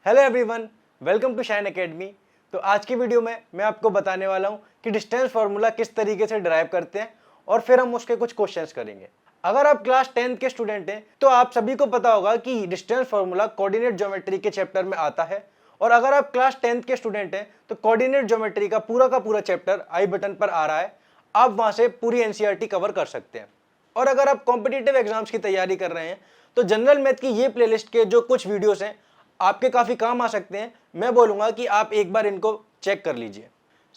Hello everyone, welcome to Shine Academy. तो आज की वीडियो में मैं आपको बताने वाला हूं कि डिस्टेंस फार्मूला किस तरीके से डिराइव करते हैं और फिर हम उसके कुछ क्वेश्चंस करेंगे। अगर आप क्लास 10th के स्टूडेंट हैं तो आप सभी को पता होगा कि डिस्टेंस फार्मूला कोऑर्डिनेट ज्योमेट्री के चैप्टर में आता है, और अगर आप क्लास 10th के स्टूडेंट हैं तो कोऑर्डिनेट ज्योमेट्री का पूरा चैप्टर आई बटन पर आ रहा है, आप वहां से पूरी एनसीईआरटी कवर कर सकते हैं। और अगर आप कॉम्पिटिटिव एग्जाम्स की तैयारी कर रहे हैं तो जनरल मैथ की ये प्लेलिस्ट के जो कुछ वीडियोस हैं आपके काफी काम आ सकते हैं। मैं बोलूंगा कि आप एक बार इनको चेक कर लीजिए।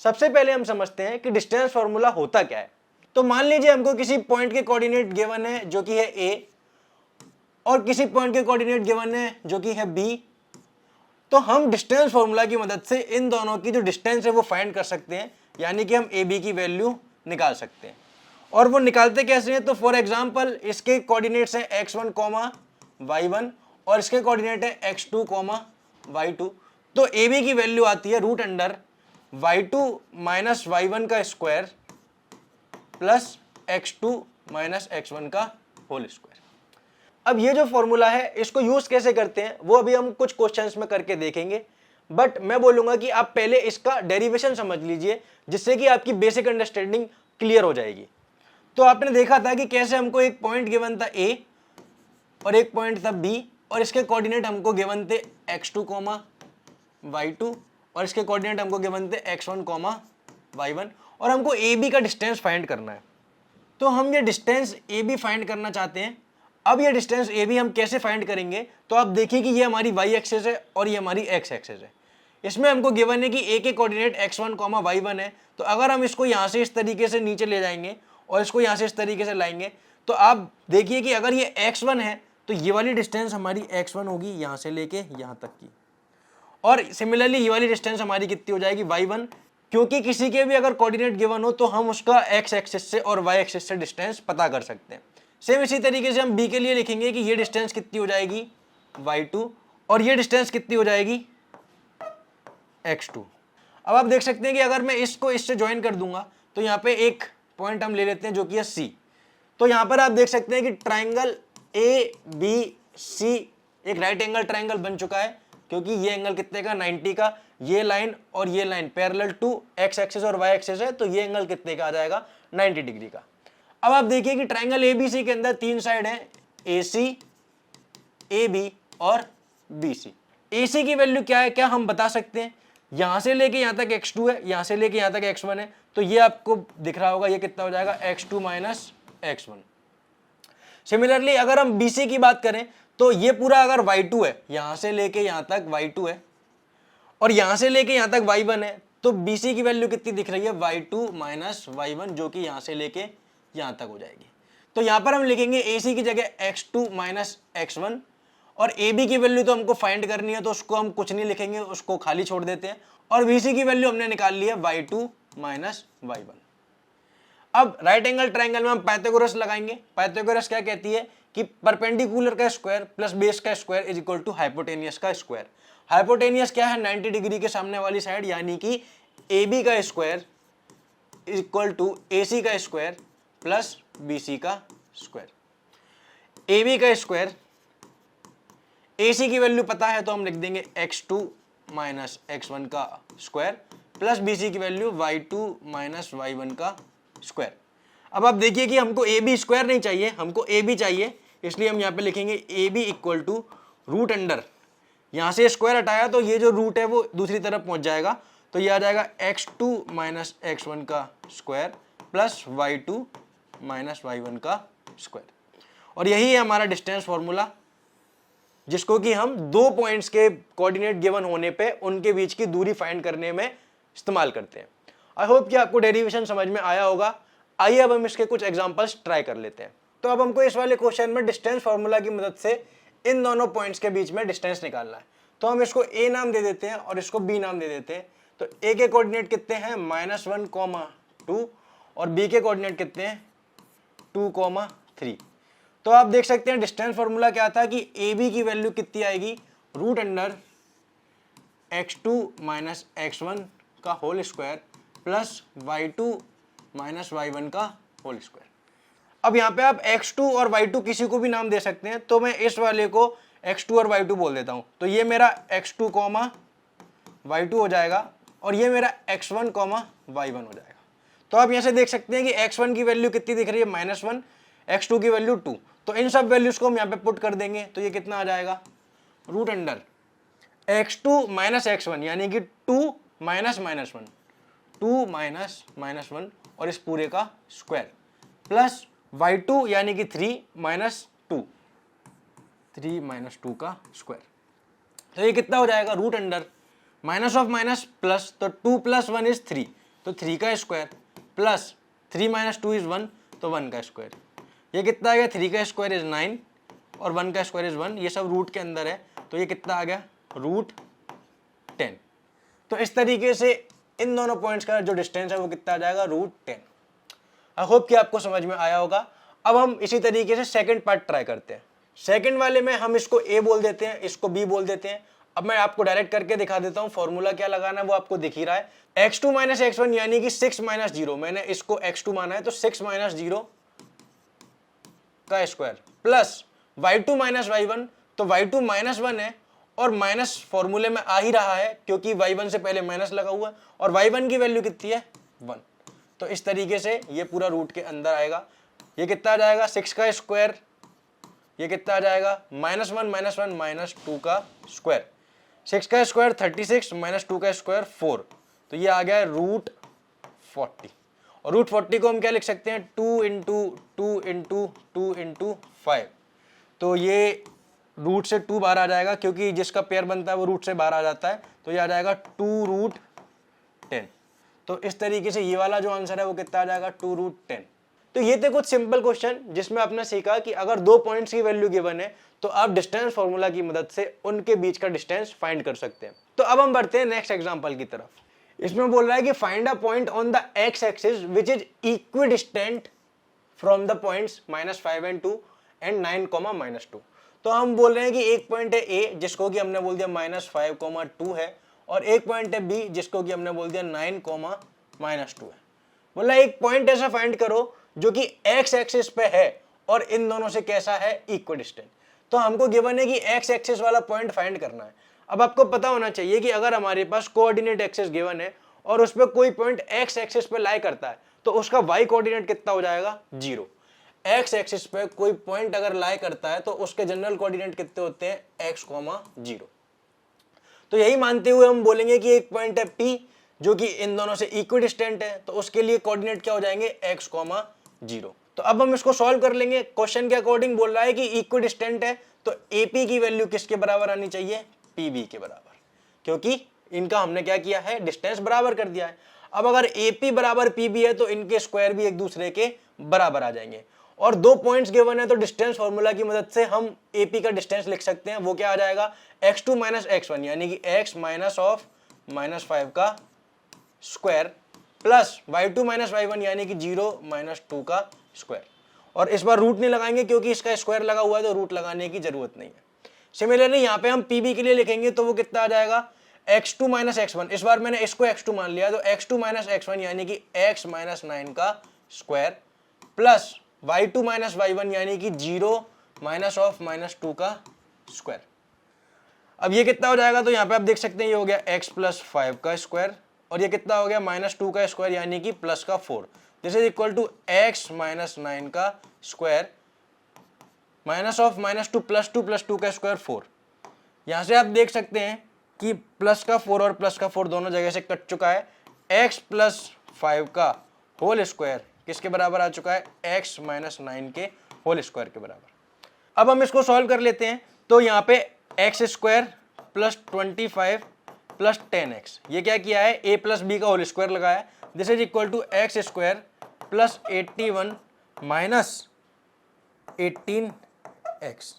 सबसे पहले हम समझते हैं कि डिस्टेंस फार्मूला होता क्या है। तो मान लीजिए हमको किसी पॉइंट के कोऑर्डिनेट गिवन है जो कि है a, और किसी पॉइंट के कोऑर्डिनेट गिवन है जो कि है b। तो हम डिस्टेंस फार्मूला की मदद से इन दोनों की जो डिस्टेंस है वो फाइंड कर सकते हैं, यानी कि हम ab की वैल्यू निकाल सकते हैं। और वो निकालते कैसे हैं? तो फॉर एग्जांपल इसके कोऑर्डिनेट्स हैं x1, y1 और इसके कोऑर्डिनेट है x2, y2। तो ab की वैल्यू आती है root under y2 minus y1 का square plus x2 minus x1 का होल स्क्वायर। अब ये जो फॉर्मूला है इसको यूज कैसे करते हैं वो अभी हम कुछ क्वेश्चंस में करके देखेंगे, बट मैं बोलूंगा कि आप पहले इसका डेरिवेशन समझ लीजिए जिससे कि आपकी बेसिक अंडरस्टैंडिंग क्लियर हो जाएगी। तो आपने देखा था कि कैसे हमको एक पॉइंट गिवन था a और एक पॉइंट था b, और इसके कोऑर्डिनेट हमको गिवन थे x2, y2 और इसके कोऑर्डिनेट हमको गिवन थे x1, y1, और हमको ab का डिस्टेंस फाइंड करना है। तो हम ये डिस्टेंस ab फाइंड करना चाहते हैं। अब ये डिस्टेंस ab हम कैसे फाइंड करेंगे? तो आप देखिए कि ये हमारी y एक्सिस है और ये हमारी x एक्सिस है। इसमें हमको गिवन है कि a के कोऑर्डिनेट x1, y1 है। तो अगर हम इसको यहाँ से इस तरीके से नीचे ले जाएंगे और इसको यहाँ से इस तरीके से लाएंगे तो आप देखिए कि अगर ये x1 है तो ये वाली डिस्टेंस हमारी x1 होगी यहाँ से लेके यहाँ तक की, और सिमिलरली ये वाली डिस्टेंस हमारी कितनी हो जाएगी y1, क्योंकि किसी के भी अगर कोऑर्डिनेट गिवन हो तो हम उसका x एक्सिस से और y एक्सिस से डिस्टेंस पता कर सकते हैं। सेम इसी तरीके से हम b के लिए लिखेंगे कि ये डिस्टेंस कितनी हो जाएगी y2 और ये डिस्टेंस कितनी हो जाएगी x2। अब आप देख सकते हैं कि अगर मैं इसको इससे ज्वाइन कर दूंगा तो यहाँ पे एक पॉइंट हम ले लेते हैं जो कि है C। तो यहाँ पर आप देख सकते हैं कि ट्राइंगल ABC एक राइट एंगल ट्राइंगल बन चुका है, क्योंकि ये एंगल कितने का 90 का, ये लाइन और ये line parallel to x axis और y एक्सिस है, तो ये एंगल कितने का आ जाएगा 90 डिग्री का। अब आप देखिए कि ट्राइंगल ABC के अंदर तीन साइड है AC, AB और BC। AC की वैल्यू क्या है, क्या हम बता सकते हैं? यहां से लेके यहां तक x2 है, यहां से लेके यहां तक x1 है, तो ये आपको दिख रहा होगा ये कितना हो जाएगा x2 माइनस x1। सिमिलरली अगर हम BC की बात करें तो ये पूरा अगर y2 है, यहां से लेके यहां तक y2 है और यहां से लेके यहां तक y1 है, तो BC की वैल्यू कितनी दिख रही है y2 माइनस y1, जो कि यहां से लेके यहां तक हो जाएगी। तो यहां पर हम लिखेंगे AC की जगह x2 माइनस x1, और AB की वैल्यू तो हमको फाइंड करनी है तो उसको हम कुछ नहीं लिखेंगे, उसको खाली छोड़ देते हैं, और BC की वैल्यू हमने निकाल ली है y2 माइनस y1। अब राइट एंगल ट्राइंगल में हम पाइथागोरस लगाएंगे। पाइथागोरस क्या कहती है कि परपेंडिकुलर का स्क्वायर प्लस बेस का square is equal to hypotenuse का स्क्वायर। हाइपोटेनियस क्या है? 90 डिग्री के सामने वाली साइड, यानी कि AB का square is equal to AC का स्क्वायर प्लस BC का स्क्वायर। AB का स्क्वायर, AC की वैल्यू पता है तो हम लिख देंगे x2 माइनस x1 का स्क्वायर प्लस BC की वैल्यू y2 माइनस y1 का स्क्वायर। अब आप देखिए कि हमको AB स्क्वायर नहीं चाहिए, हमको AB चाहिए, इसलिए हम यहाँ पे लिखेंगे AB equal to root under, यहाँ से स्क्वायर हटाया तो ये जो रूट है वो दूसरी तरफ पहुंच जाएगा, तो ये आ जाएगा x2 माइनस x1 का square plus y2 minus y1 का स्क्वायर। और यही है हमारा डिस्टेंस फॉर्मूला, जिसको कि हम दो पॉइंट्स के कोऑर्डिनेट गिवन होने पे उनके बीच की दूरी फाइंड करने में इस्तेमाल करते हैं। आई होप कि आपको डेरिवेशन समझ में आया होगा। आइए अब हम इसके कुछ एग्जांपल्स ट्राई कर लेते हैं। तो अब हमको इस वाले क्वेश्चन में डिस्टेंस फार्मूला की मदद से इन दोनों पॉइंट्स के बीच में डिस्टेंस निकालना है। तो हम इसको A नाम दे देते हैं और इसको B नाम दे देते हैं। तो A के कोऑर्डिनेट कितने हैं -1, 2, और B के कोऑर्डिनेट कितने हैं 2, 3। तो आप देख सकते हैं डिस्टेंस फार्मूला क्या था कि AB की वैल्यू कितनी आएगी, root under x2 minus x1 का whole square plus y2 minus y1 का होल स्क्वायर। अब यहाँ पे आप x2 और y2 किसी को भी नाम दे सकते हैं, तो मैं इस वाले को x2 और y2 बोल देता हूँ, तो ये मेरा x2 कॉमा y2 हो जाएगा और ये मेरा x1 कॉमा y1 हो जाएगा। तो आप यहाँ से देख सकते हैं कि x1 की वैल्यू कितनी दिख रही है, -1, x2 की वैल्यू 2। तो इन सब वैल्यूज को हम यहाँ पे पुट कर देंगे, तो ये कितना आ जाएगा, root under x2 minus x1 यानी कि 2 माइनस -1, 2 माइनस -1 और इस पूरे का स्क्वायर प्लस y2 यानी कि 3 माइनस 2, 3 माइनस 2 का स्क्वायर। तो ये कितना हो जाएगा, root under minus of minus plus, तो 2 प्लस 1 इज 3, तो 3 का स्क्वायर प्लस 3 माइनस 2 इज 1, तो 1 का स्क्वायर। ये कितना आ गया, 3 का स्क्वायर इज 9 और 1 का स्क्वायर इज 1, ये सब रूट के अंदर है, तो ये कितना आ गया, रूट 10। तो इस तरीके से इन दोनों पॉइंट्स का जो डिस्टेंस है वो कितना आ जाएगा, रूट 10। आई होप कि आपको समझ में आया होगा। अब हम इसी तरीके से सेकंड पार्ट ट्राई करते हैं। सेकंड वाले में हम इसको a बोल देते हैं, इसको b बोल देते हैं। अब मैं आपको डायरेक्ट करके दिखा देता हूं, फॉर्मूला क्या लगाना है वो आपको दिख ही रहा है। x2 माइनस x1 यानी कि 6 माइनस 0, मैंने इसको x2 माना है तो 6 माइनस 0 का square plus y2 minus y1, तो y2 माइनस 1 है और माइनस फॉर्मूले में आ ही रहा है क्योंकि y1 से पहले माइनस लगा हुआ है और y1 की वैल्यू कितनी है, 1। तो इस तरीके से ये पूरा रूट के अंदर आएगा। ये कितना आ जाएगा, 6 का स्क्वायर, ये कितना आ जाएगा, -1 माइनस 2 का स्क्वायर, 6 का स्क्वायर 36 माइनस 2 का स्क्वायर 4, तो ये आ गया रूट 40। और रूट 40 को हम क्या लिख सकते हैं, 2 इंटू 2 इंटू 2 इंटू 5, तो ये रूट से 2 बाहर आ जाएगा क्योंकि जिसका पेयर बनता है वो रूट से बाहर आ जाता है, तो ये आ जाएगा 2 रूट 10। तो इस तरीके से ये वाला जो आंसर है वो कितना आ जाएगा, 2 रूट 10। तो ये थे कुछ सिंपल क्वेश्चन जिसमें आपने सीखा कि अगर दो पॉइंट्स की वैल्यू गिवन है तो आप डिस्टेंस फॉर्मूला की मदद से उनके बीच का डिस्टेंस फाइंड कर सकते हैं। तो अब हम बढ़ते हैं नेक्स्ट एग्जांपल की तरफ। इसमें बोल रहा है कि find a point on the x axis which is equidistant from the points -5 and 2 and 9, -2। तो हम बोल रहे हैं कि एक पॉइंट है ए जिसको कि हमने बोल दिया -5, 2 है, और एक पॉइंट है बी जिसको कि हमने बोल दिया 9, -2 है। बोला एक पॉइंट ऐसा फाइंड करो जो कि एक्स एक्सिस पे है और इन दोनों से कैसा है, इक्विडिस्टेंट। तो हमको गिवन है कि एक्स एक्सिस वाला पॉइंट फाइंड करना है। अब आपको पता होना चाहिए कि अगर हमारे पास कोऑर्डिनेट एक्सिस गिवन है और उस पर कोई पॉइंट एक्स एक्सिस पे लाई करता है तो उसका वाई कोऑर्डिनेट कितना हो जाएगा, 0। एक्स एक्सिस पे कोई पॉइंट अगर लाई करता है तो उसके जनरल कोऑर्डिनेट कितने होते हैं, x, 0। तो यही मानते हुए हम बोलेंगे कि एक पॉइंट है P जो कि इन दोनों से इक्विडिस्टेंट है, तो उसके लिए कोऑर्डिनेट क्या हो जाएंगे, x, 0। तो अब हम इसको सॉल्व कर लेंगे। क्वेश्चन के अकॉर्डिंग बोल रहा है कि इक्विडिस्टेंट है तो AP की वैल्यू किसके बराबर आनी चाहिए, PB के बराबर, क्योंकि इनका हमने क्या किया है, डिस्टेंस बराबर कर दिया है। अब अगर AP बराबर PB है तो इनके स्क्वायर भी एक दूसरे के बराबर आ जाएंगे। और दो पॉइंट्स गिवन है तो डिस्टेंस फॉर्मूला की मदद से हम AP का डिस्टेंस लिख सकते हैं, वो क्या आ जाएगा, x2 माइनस x1 यानी कि x माइनस ऑफ -5 का square plus y2 minus y1 यानी कि 0 -2 का स्क्वायर। और इस बार रूट नहीं लगाएंगे क्योंकि इसका स्क्वायर लगा हुआ है तो रूट लगाने की जरूरत नहीं है। सिमिलरली यहाँ पे हम PB के लिए लिखेंगे तो वो कितना आ जाएगा, x2 माइनस x1, इस बार मैंने इसको x2 मान लिया तो x2 माइनस x1 यानी कि x माइनस 9 का square plus y2 minus y1 यानी कि 0 माइनस ऑफ -2 का स्क्वायर। अब ये कितना हो जाएगा, तो यहाँ पे आप देख सकते हैं ये हो गया x प्लस 5 का स्क्वायर और ये कितना हो गया, -2 का स्क्वायर यानी कि प्लस का 4, this is equal to x minus 9 का स्क्वायर माइनस ऑफ -2 प्लस 2 का स्क्वायर 4। यहाँ से आप देख सकते हैं कि प्लस का 4 और प्लस का 4 दोनों जगह से कट चुका है। x प्लस 5 का होल स्क्वायर किसके बराबर आ चुका है, x माइनस 9 के होल स्क्वायर के बराबर। अब हम इसको सॉल्व कर लेते हैं। तो यहाँ पे x square plus 25 plus 10x, ये क्या किया है, a प्लस बी का होल स्क्वायर लगाया, this is equal to X square plus 81 minus 18x।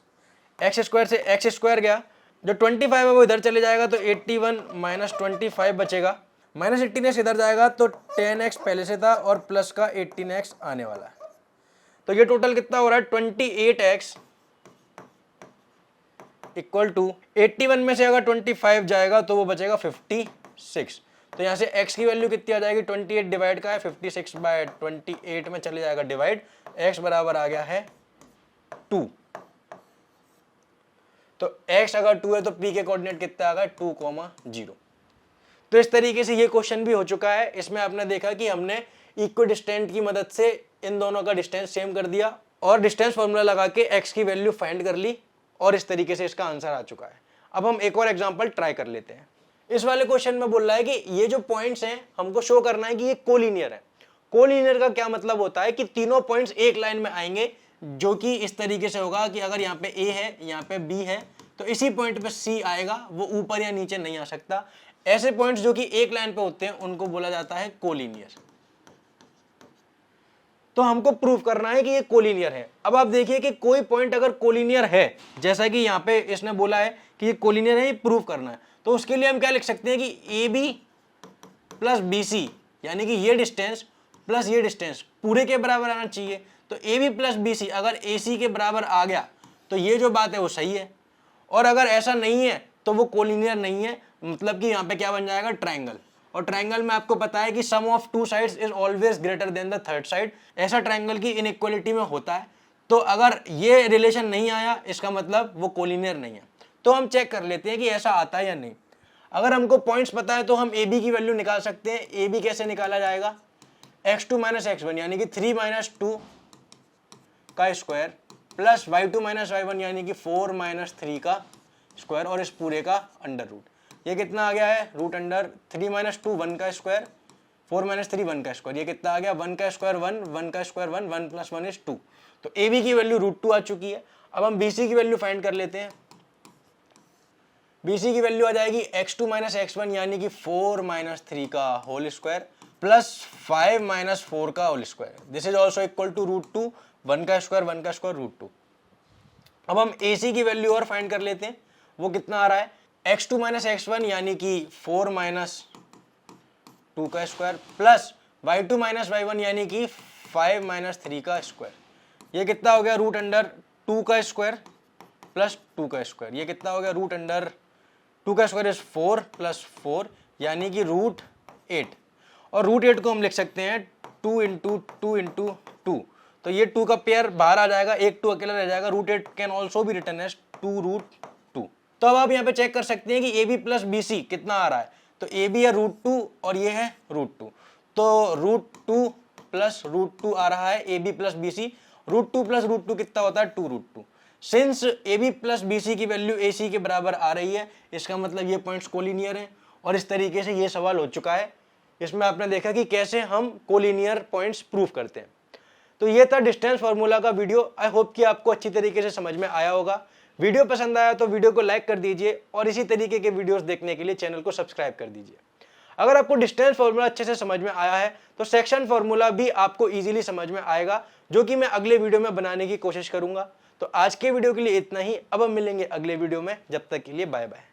X square से एक्स स्क्वायर गया, जो 25 है वो इधर चले जाएगा तो 81 माइनस 25 बचेगा, माइनस 18x इधर जाएगा तो 10x पहले से था और प्लस का 18x आने वाला है। तो ये टोटल कितना हो रहा है, 28x इक्वल टू 81 में से अगर 25 जाएगा तो वो बचेगा 56। तो यहाँ से x की वैल्यू कितनी आ जाएगी, 28 डिवाइड का है 56 बाय 28 में चले जाएगा डिवाइड, x बराबर आ गया है 2। तो x अगर 2 है तो p के कोऑर्डिनेट कितना आ गया 2,0। तो इस तरीके से ये क्वेश्चन भी हो चुका है। इसमें आपने देखा कि हमने इक्विडिस्टेंट की मदद से इन दोनों का डिस्टेंस सेम कर दिया और डिस्टेंस फॉर्मूला लगा के x की वैल्यू फाइंड कर ली और इस तरीके से इसका आंसर आ चुका है। अब हम एक और एग्जांपल ट्राई कर लेते हैं। इस वाले क्वेश्चन में बोल रहा है कि ये जो पॉइंट्स हैं हमको शो करना है कि ये कोलिनियर है। कोलिनियर का क्या मतलब होता है कि तीनों पॉइंट्स एक लाइन में आएंगे, जो कि इस तरीके से होगा कि अगर यहाँ पे A है, यहाँ पे B है, तो इसी पॉइंट पे C आएगा, वो ऊपर या नीचे नहीं आ सकता। ऐसे पॉइंट्स जो कि एक लाइन पे होते हैं उनको बोला जाता है कोलिनियर। तो हमको प्रूव करना है कि ये कोलिनियर है। अब आप देखिए कि कोई पॉइंट अगर कोलिनियर है, जैसा कि यहाँ पे इसने बोला है कि ये कोलिनियर है, ये प्रूव करना है, तो उसके लिए हम क्या लिख सकते हैं कि AB प्लस BC यानी कि ये डिस्टेंस प्लस ये डिस्टेंस पूरे के बराबर आना चाहिए। तो AB प्लस BC अगर AC के बराबर आ गया तो ये जो बात है वो सही है, और अगर ऐसा नहीं है तो वो कोलिनियर नहीं है। मतलब कि यहाँ पे क्या बन जाएगा, ट्रायंगल। और ट्रायंगल में आपको पता है कि sum of two sides is always greater than the third side. ऐसा ट्रायंगल की इनइक्वालिटी में होता है। तो अगर ये रिलेशन नहीं आया इसका मतलब वो कोलिनियर नहीं है। तो हम चेक कर लेते हैं कि ऐसा आता है या नहीं। अगर हमको पॉइंट्स पता है तो हम AB की वैल्यू निकाल सकते हैं। AB कैसे निकाला जाएगा, x2 माइनस x1 यानी कि 3 माइनस 2 का square plus y2 minus y1 यानी कि 4 माइनस 3 का स्क्वायर और इस पूरे का अंडर रूट। ये कितना आ गया है, रूट अंडर 3 माइनस 2 1 का स्क्वायर, 4 माइनस 3 1 का स्क्वायर। ये कितना आ गया, 1 का स्क्वायर 1, 1 का स्क्वायर 1, 1 प्लस 1 इज 2। तो AB की वैल्यू √2 आ चुकी है। अब हम BC की वैल्यू फाइंड कर लेते हैं। BC की वैल्यू आ जाएगी x2 माइनस x1 यानी कि 4 माइनस 3 का होल स्क्वायर प्लस 5 माइनस 4 का whole square. This is also equal to √2, 1 का स्क्वायर √2। अब हम AC की वैल्यू और फाइंड कर लेते हैं। वो कितना आ रहा है, x2 माइनस x1 यानी कि 4 माइनस 2 का square plus y2 minus y1 यानी कि 5 माइनस 3 का स्क्वायर। ये कितना हो गया, रूट अंडर 2 का स्क्वायर प्लस 2 का स्क्वायर। ये कितना हो गया, रूट अंडर 2 का स्क्वायर इज 4 प्लस 4 यानी कि √8। और √8 को हम लिख सकते हैं 2 इंटू 2 इंटू 2। तो ये 2 का पेयर बाहर आ जाएगा, एक 2 अकेला रह जाएगा। √8 कैन ऑल्सो भी रिटन एज 2√2। तो अब आप यहाँ पे चेक कर सकते हैं कि AB प्लस BC कितना आ रहा है। तो AB है √2 और ये है √2। तो √2 प्लस √2 आ रहा है AB प्लस BC। √2 प्लस √2 कितना होता है, 2√2। सिंस AB प्लस BC की वैल्यू AC के बराबर आ रही है, इसका मतलब ये पॉइंट्स कोलिनियर हैं। और इस तरीके से ये सवाल हो चुका है। इसमें आपने देखा कि कैसे हम कोलिनियर पॉइंट्स प्रूव करते हैं। तो ये था डिस्टेंस फार्मूला का वीडियो। आई होप कि आपको अच्छी तरीके से समझ में आया होगा। वीडियो पसंद आया तो वीडियो को लाइक कर दीजिए और इसी तरीके के वीडियोस देखने के लिए चैनल को सब्सक्राइब कर दीजिए। अगर आपको डिस्टेंस फार्मूला अच्छे से समझ में आया है तो सेक्शन फार्मूला भी आपको इजीली समझ में आएगा, जो कि मैं अगले वीडियो में बनाने की कोशिश करूंगा। तो आज के वीडियो के लिए इतना ही। अब हम मिलेंगे अगले वीडियो में, जब तक के लिए बाय बाय।